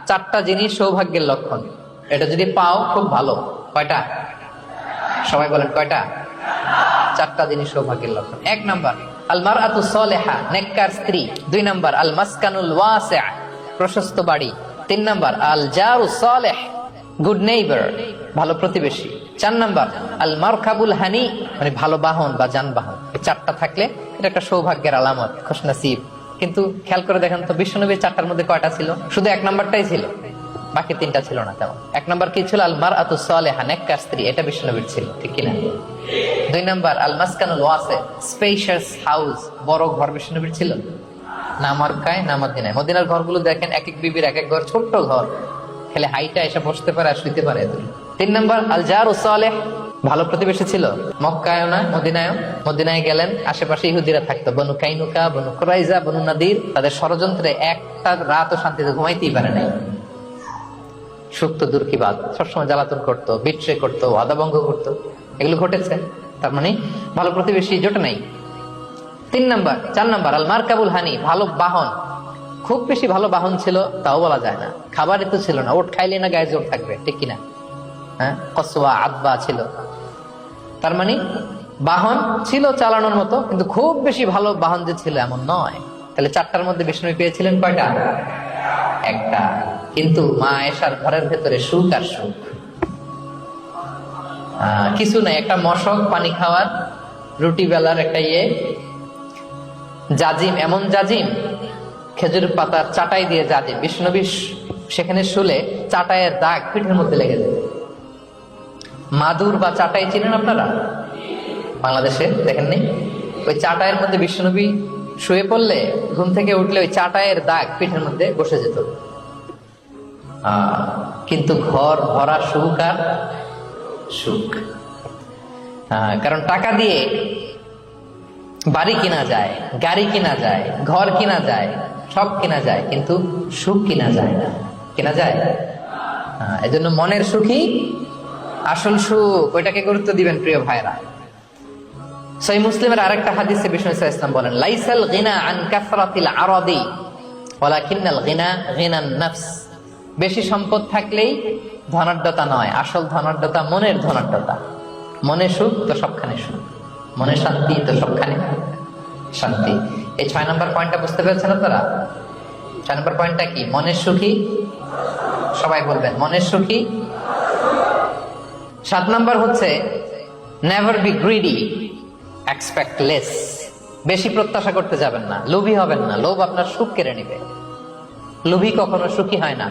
চারটা জিনিস সৌভাগ্যের লক্ষণ, এটা যদি পাও খুব ভালো। কয়টা? সবাই বলেন কয়টা? চারটা জিনিস সৌভাগ্যের লক্ষণ। 1 নাম্বার আল মারআতু সালিহা, নেককার স্ত্রী। 2 নাম্বার আল মাসকানুল ওয়াসি', প্রশস্ত বাড়ি। 3 নাম্বার আল জারুস সালিহ, গুড নেইবার, ভালো প্রতিবেশী। 4 নাম্বার আল মারকাবুল হানি, মানে ভালো বাহন বা যানবাহন। এই চারটা থাকলে এটা একটা সৌভাগ্যের আলামত, খুশনসিব। কিন্তু খেয়াল করে দেখেন তো বিশ্বনবীর চারটার মধ্যে কয়টা ছিল? শুধু 1 নাম্বারটাই ছিল, বাকি 3টা ছিল না তেমন। 1 নাম্বার কি ছিল? আল মারআতু সালিহা, নেককার স্ত্রী, এটা বিশ্বনবীর ছিল, ঠিক কিনা? 2 নাম্বার আল মাসকানুল ওয়াসি', স্পেশিয়াস হাউস, বড় ঘর, বিশ্বনবীর ছিল না? মক্কায় না মদিনায়? মদিনার ঘরগুলো দেখেন, এক এক বিবির এক এক ঘর, ছোট্ট ঘর, খেলে হাইটা এসে বসতে পারে আর শুইতে পারে। 3 নাম্বার আল জারুস সালিহ, ভালো প্রতিবেশী ছিল। মক্কায় না মদিনায়? মদিনায় গেলেন, আশেপাশে ইহুদিরা থাকতো, বনু কাইনুকা, বনু কুরাইজা, বনু নাদির। তাদের ষড়যন্ত্রে একটা রাতও শান্তিতে ঘুমাইতেই পারে নাই। সুক্ত দূর কি বাদ, সবসময় জ্বালাতন করতো, বিট্রে করতো, ওয়াদা ভঙ্গ করতো, এগুলো ঘটেছে। তার মানে ভালো প্রতিবেশী জোটে নাই। 4 নাম্বার আল মারকাবুল হানি, ভালো বাহন। খুব বেশি ভালো বাহন ছিল তাও বলা যায় না, খাবার তো ছিল না, ওট খাইলে না গায়ে জোর থাকবে, ঠিক কিনা? হ্যাঁ, কসওয়া আদবা ছিল। তার মানে বাহন ছিল চালানোর মতো, কিন্তু খুব বেশি ভালো বাহন যে ছিল এমন নয়। তাহলে 4টার মধ্যে বিষ্ণু পেয়েছিলেন কয়টা? 1টা। কিন্তু মা আয়েশার ঘরের ভেতরে সুখ আর সুখ, কিছু নাই। একটা মশক, পানি খাওয়ার, রুটি বেলার একটা জাজিম, এমন জাজিম, খেজুর পাতার চাটাই দিয়ে জাজিম। বিষ্ণুনবী সেখানে শুলে চাটাইয়ের দাগ পিঠের মধ্যে লেগে যায়। মাদুর বা চাটাই চিনেন আপনারা? বাংলাদেশে দেখেননি? ওই চাটাইয়ের মধ্যে বিষ্ণুনবী শুয়ে পড়লে, ঘুম থেকে উঠলে ওই চাটাইয়ের দাগ পিঠের মধ্যে বসে যেত। কিন্তু ঘর ভরা সুখ আর সুখ। কারণ টাকা দিয়ে বাড়ি কিনা যায়, গাড়ি কিনা যায়, ঘর কিনা যায়, সব কিনা যায়, কিন্তু সুখ কিনা যায় না। কিনা যায়? এজন্য মনের সুখই আসল সুখ, ওইটাকে গুরুত্ব দিবেন প্রিয় ভাইরা। সহিহ মুসলিমের আরেকটা হাদিসে বিষ্ণু ইসলাম বলেন, লাইসাল গিনা আন কাসরাতিল আরাদি ওয়ালাকিন্নাল গিনা গিনান নাফস। বেশি সম্পদ থাকলেই ধনাঢ্যতা নয়, আসল ধনাঢ্যতা মনের ধনাঢ্যতা। মনে সুখ তো সবখানে সুখ, মনে শান্তি তো সবখানে শান্তি। এই 6 নাম্বার পয়েন্টটা বুঝতে পেরেছেন আপনারা? 6 নাম্বার পয়েন্টটা কি? মনের সুখী। সবাই বলবেন মনের সুখী। 7 নাম্বার হচ্ছে never be greedy, expect less. বেশি প্রত্যাশা করতে যাবেন না, লোভী হবেন না। লোভ আপনার সুখ কেড়ে নেবে। লোভী কখনো সুখী হয় না।